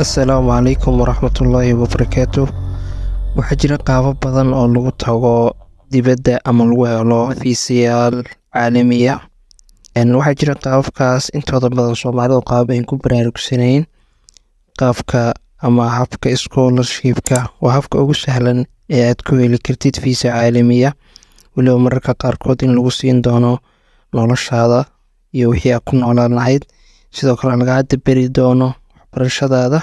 Assalaamu calaykum waraxmatullaahi wabarakaatuh. Waxaa jira qaabab badan oo lagu tago dibadda ama lagu helo fiisayaal caalamiya. Waxaa jira qaababkaas intooda badan Soomaalidu qaab ay ku baraarugsanayn. Qaabka ama habka scholarship-ka waa habka ugu sahlan ee aad ku heli kartid fiisa caalamiya, waliba mararka qaarkood in lagu siin doono noloshaada iyo wixii aad ku noolaan lahayd. Sidoo kale lagaa bari doono waxbarashadaada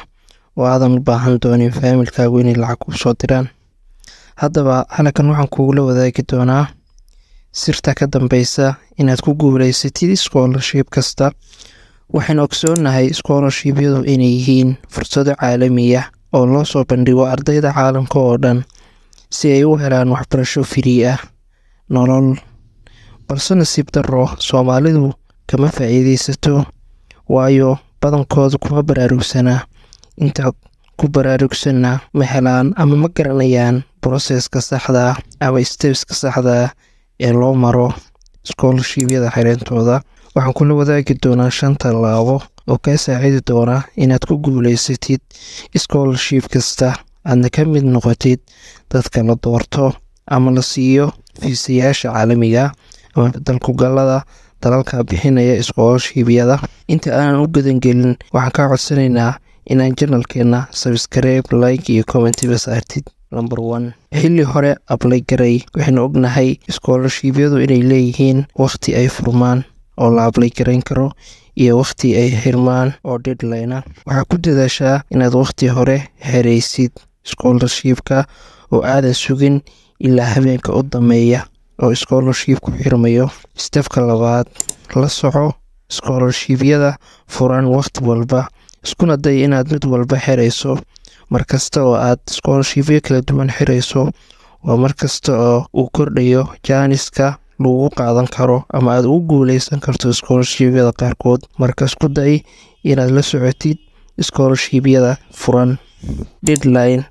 oo aadan u baahan doonin faamilkaagu inay lacag ku soo diraan. Haddaba halkan waxaan kugula wadaagi doonaa sirta ka dambeysa inaad ku guuleysatid scholarship kasta. Waxaan ogsoonahay scholarship-yadu inay yihiin fursado caalamiya oo loo soo bandhigo ardayda caalamka oo dhan si ay u helaan waxbarasho free ah, nolol. Balse nasiib darro, Soomaalidu kama faa'iideysato, waayo badankoodu kuma baraarugsana. Inta ku baraarugsana ma helaan ama ma garanayaan processka saxda ah ama stepska saxda ah ee loo maro scholarship-yada xirintooda. Waxaan kula wadaagi doonaa 5 tallaabo oo kaa saacidi doona inaad ku guuleysatid scholarship kasta, aadna ka mid noqotid dadka la doorto ama la siiyo fiisayaasha caalamiga ama dalku galada dalalka bixinaya scholarship-yada. Inta aanan u gudan gelin, waxaan kaa codsanaynaa inaan channelkeena subscribe, like iyo comment ba saartid. Number 1, xilli hore apply garay. Waxaan ognahay scholarship-yadu inay leeyihiin waqti ay furmaan oo la apply garan karo iyo waqti ay xirmaan oo deadline ah. Waxaa ku dadaashaa inaad waqti hore xereysid scholarship-ka oo aadan sugin ilaa habeenka u dambeeya oo scholarship-ku xirmayo. Step-ka 2, la soco scholarship-yada furan waqti walba. Iskuna day inaad mid walba xireyso markasta oo aad scholarship-yo kala duwan xireyso. Waa markasta oo uu kordhayo jaaniska lagu qaadan karo ama aad ugu guuleysan karto scholarship-yada qaarkood. Marka isku day inaad la socotid scholarship-yada furan. Deadline,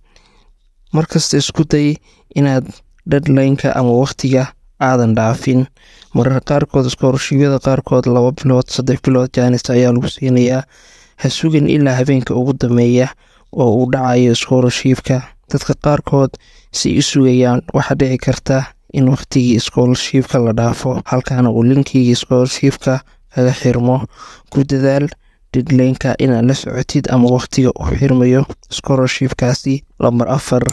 markasta isku day inaad deadline-ka ama waqtiga aadan dhaafin. Mararka qaarkood scholarship-yada qaarkood 2 bilood 3 bilood jaanis ayaa lagu siinayaa. Ha sugin ilaa habeenka ugu dambeeya oo uu dhacayo scholarship-ka. Dadka qaarkood si ay u sugayaan, waxaa dhici karta in waqtigii scholarship-ka la dhaafo, halkaana uu linkigii scholarship-ka kaga xirmo. Ku dadaal deadline-ka inaad la socotid ama waqtiga uu xirmayo scholarship-kaasi. Number 4,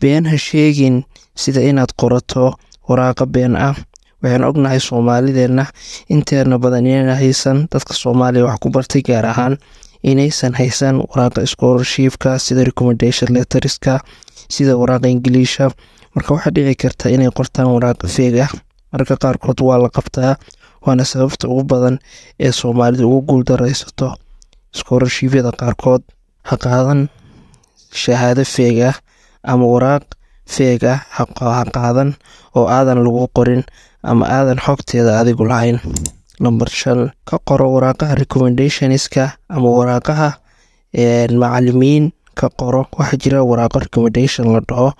been ha sheegin sida inaad qorato waraaqa been ah. Waxaan ognahay Soomaalideena inteena badan inaysan haysan, dadka Soomaaliya wax ku bartay gaar ahaan inaysan haysan waraaqa scholarship-ka sida recommendation letters-ka, sida waraaqa Ingiliisha. Marka waxaa dhici karta inay qortaan waraaqa fake ah. Mararka qaarkood waa la qabtaa, waana sababta ugu badan ee Soomaalidu ugu guuldareysato scholarship-yada qaarkood. Ha qaadan shahaado fake ah ama waraaq fake ah. Ha qaadan oo aadan lagu qorin ama aadan xogteeda adigu lahayn. Number 5, ka qoro waraaqaha recommendations-ka ama waraaqaha macallimiin ka qoro. Waxaa jira waraaqo recommendation la dhaho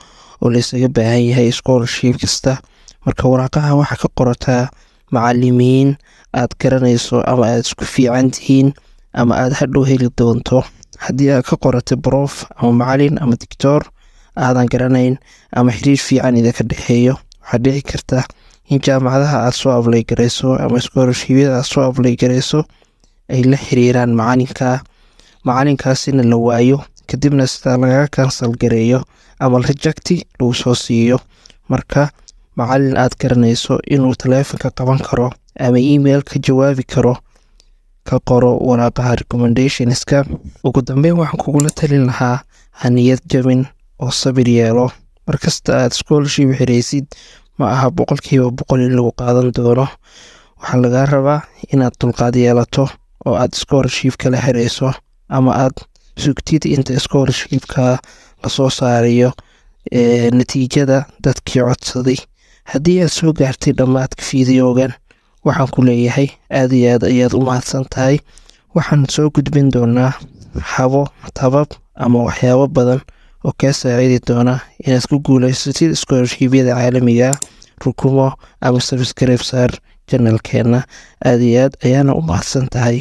oo la isaga baahan yahay scholarship kasta. Marka waraaqaha waxaa ka qorataa macallimiin aad garanayso ama aad isku fiican tihiin ama aad hadhow heli doonto. Haddii aad ka qoratay prof ama macallin ama doctor aadan garanayn ama xiriir fiican idinka dhexeeyo, waxaa dhici karta in jaamacadaha aad soo apply gareyso ama scholarship-yada aad soo apply gareyso ay la xiriiraan macallinkaasina la waayo, kadibna sidaa laga cancel gareeyo ama rejecti lagu soo siiyo. Marka macallin aad garanayso inuu taleefanka qaban karo ama email ka jawaabi karo, ka qoro waraaqaha recommendations-ka. Ugu dambeyn, waxaan kugula talin lahaa ha niyad jabin oo sabir yeelo. Markasta aad scholarship xireysid, ma aha 100% in lagu qaadan doono. Waxaa lagaa rabaa inaad dulqaad yeelato oo aad scholarship kala xireyso ama aad sugtid inta scholarship-ka la soo saarayo natiijada dadkii codsaday. Haddii aad soo gaartay dhammaadka fiidiyowgan, waxaan ku leeyahay aad iyo aad ayaad u mahadsan tahay. Waxaan soo gudbin doonaa habab ama waxyaabo badan oo kaa saacidi doona inaad ku guuleysatid scholarship-yada caalamiga. Rukumo ama subscribe saar channelkeena. Aad iyo aad ayaana u mahadsan tahay.